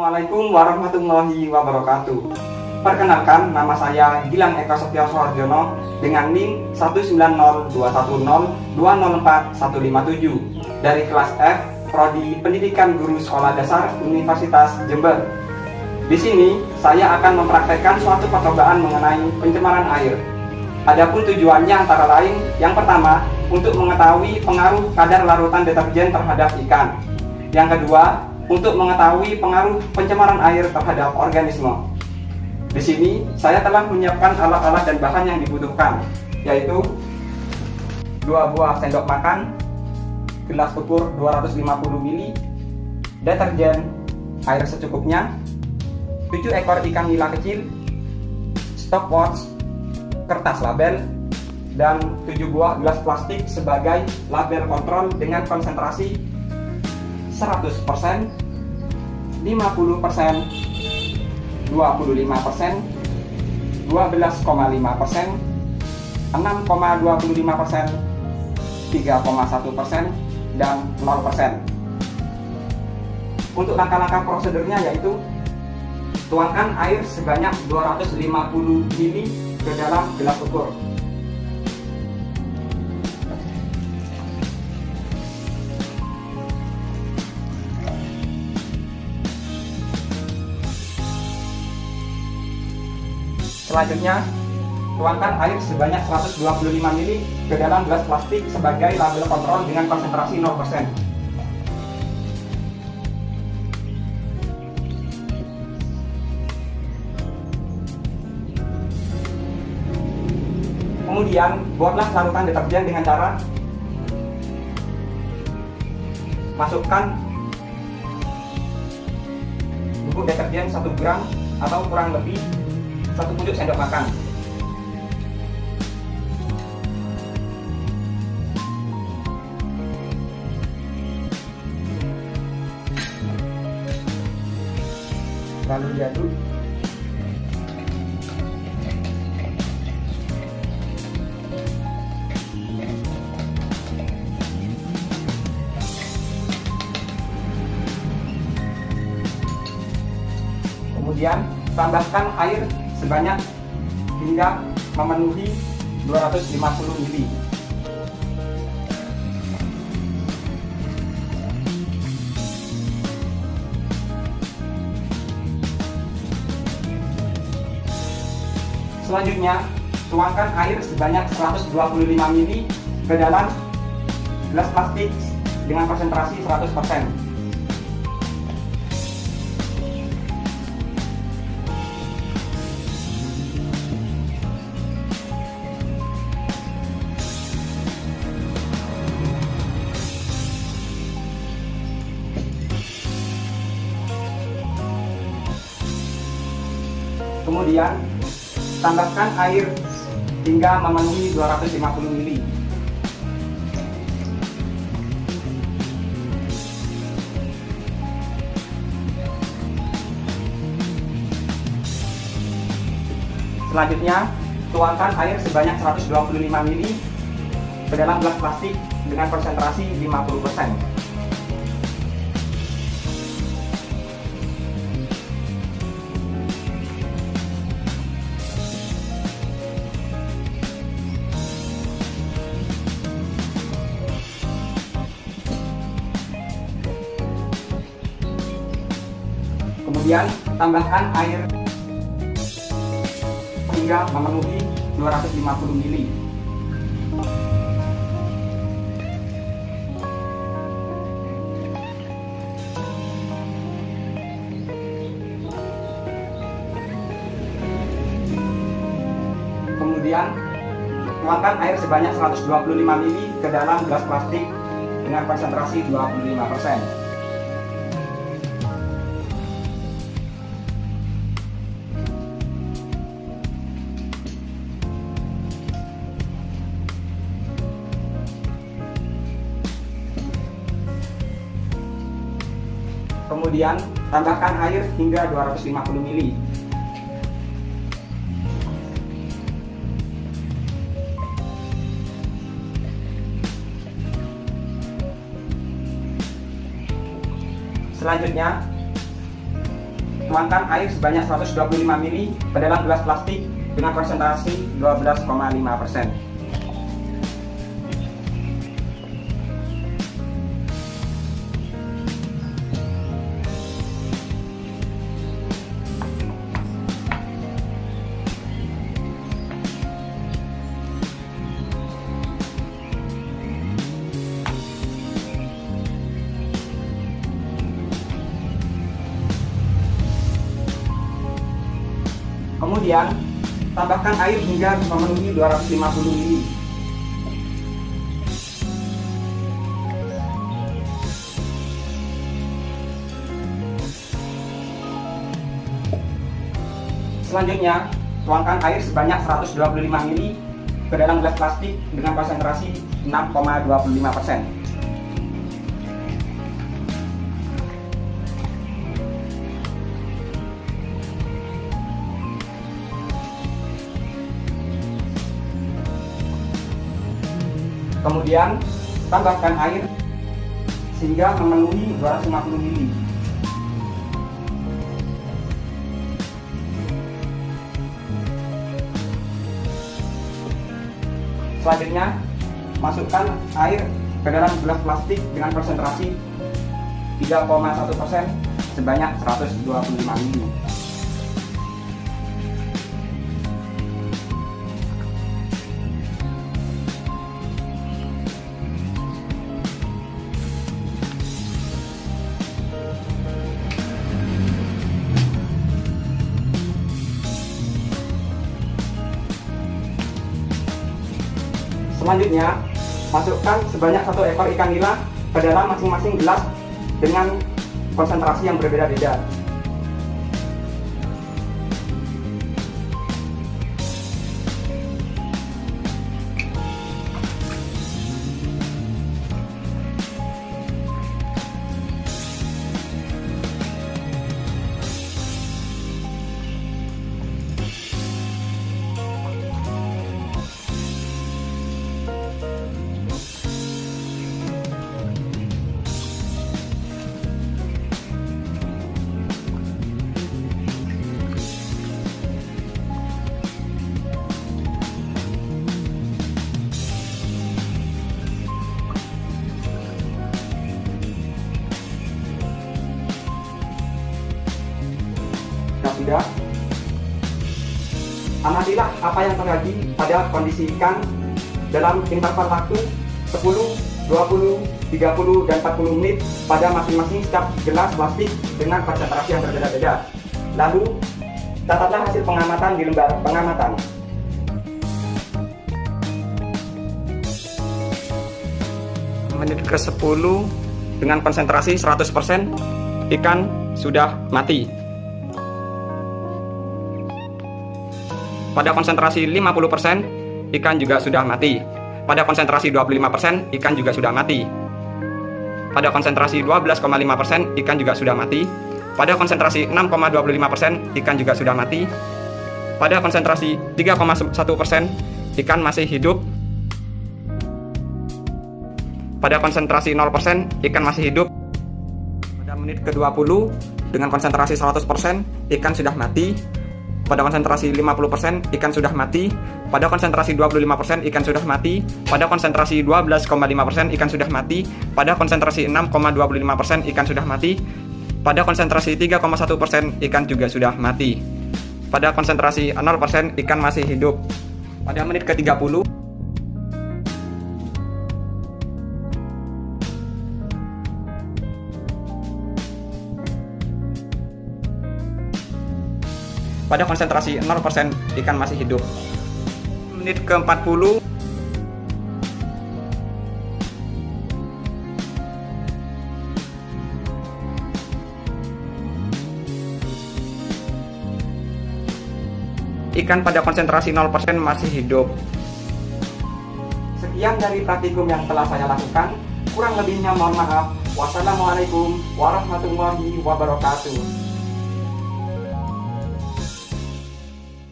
Assalamualaikum warahmatullahi wabarakatuh. Perkenalkan, nama saya Gilang Eka Setio Soharjono dengan NIM 1902102041157 dari kelas F, Prodi Pendidikan Guru Sekolah Dasar Universitas Jember. Di sini saya akan mempraktekkan suatu percobaan mengenai pencemaran air. Adapun tujuannya antara lain, yang pertama, untuk mengetahui pengaruh kadar larutan deterjen terhadap ikan. Yang kedua, untuk mengetahui pengaruh pencemaran air terhadap organisme. Di sini saya telah menyiapkan alat-alat dan bahan yang dibutuhkan, yaitu 2 buah sendok makan, gelas ukur 250 ml, deterjen, air secukupnya, 7 ekor ikan nila kecil, stopwatch, kertas label, dan 7 buah gelas plastik sebagai label kontrol dengan konsentrasi 100%, 50%, 25%, 12,5%, 6,25%, 3,1%, dan 0%. Untuk langkah-langkah prosedurnya yaitu tuangkan air sebanyak 250 ml ke dalam gelas ukur. Selanjutnya, tuangkan air sebanyak 125 ml ke dalam gelas plastik sebagai label kontrol dengan konsentrasi 0%. Kemudian, buatlah larutan deterjen dengan cara masukkan bubuk deterjen 1 gram atau kurang lebih 1 pucuk sendok makan. Lalu diaduk. Kemudian tambahkan air sebanyak hingga memenuhi 250 ml. Selanjutnya, tuangkan air sebanyak 125 ml ke dalam gelas plastik dengan konsentrasi 100%. Kemudian, tambahkan air hingga memenuhi 250 ml. Selanjutnya, tuangkan air sebanyak 125 ml ke dalam gelas plastik dengan konsentrasi 50%. Kemudian tambahkan air hingga memenuhi 250 ml. Kemudian tuangkan air sebanyak 125 ml ke dalam gelas plastik dengan konsentrasi 25%. Kemudian tambahkan air hingga 250 ml. Selanjutnya, tuangkan air sebanyak 125 ml ke dalam gelas plastik dengan konsentrasi 12,5%. Kemudian, tambahkan air hingga memenuhi 250 ml. Selanjutnya, tuangkan air sebanyak 125 ml ke dalam gelas plastik dengan konsentrasi 6,25%. Kemudian tambahkan air sehingga memenuhi 250 ml. Selanjutnya, masukkan air ke dalam gelas plastik dengan konsentrasi 3,1% sebanyak 125 ml. Selanjutnya, masukkan sebanyak 1 ekor ikan nila ke dalam masing-masing gelas dengan konsentrasi yang berbeda-beda. Sudah, amatilah apa yang terjadi pada kondisi ikan dalam interval waktu 10, 20, 30, dan 40 menit pada masing-masing setiap gelas plastik dengan konsentrasi yang berbeda-beda. Lalu, catatlah hasil pengamatan di lembar pengamatan. Menit ke-10 dengan konsentrasi 100%, ikan sudah mati. Pada konsentrasi 50%, ikan juga sudah mati. Pada konsentrasi 25%, ikan juga sudah mati. Pada konsentrasi 12,5%, ikan juga sudah mati. Pada konsentrasi 6,25%, ikan juga sudah mati. Pada konsentrasi 3,1%, ikan masih hidup. Pada konsentrasi 0%, ikan masih hidup. Pada menit ke-20, dengan konsentrasi 100%, ikan sudah mati. Pada konsentrasi 50%, ikan sudah mati. Pada konsentrasi 25%, ikan sudah mati. Pada konsentrasi 12,5%, ikan sudah mati. Pada konsentrasi 6,25%, ikan sudah mati. Pada konsentrasi 3,1%, ikan juga sudah mati. Pada konsentrasi 0%, ikan masih hidup. Pada menit ke-30, pada konsentrasi 0%, ikan masih hidup. Menit ke-40, ikan pada konsentrasi 0% masih hidup. Sekian dari praktikum yang telah saya lakukan. Kurang lebihnya mohon maaf. Wassalamualaikum warahmatullahi wabarakatuh.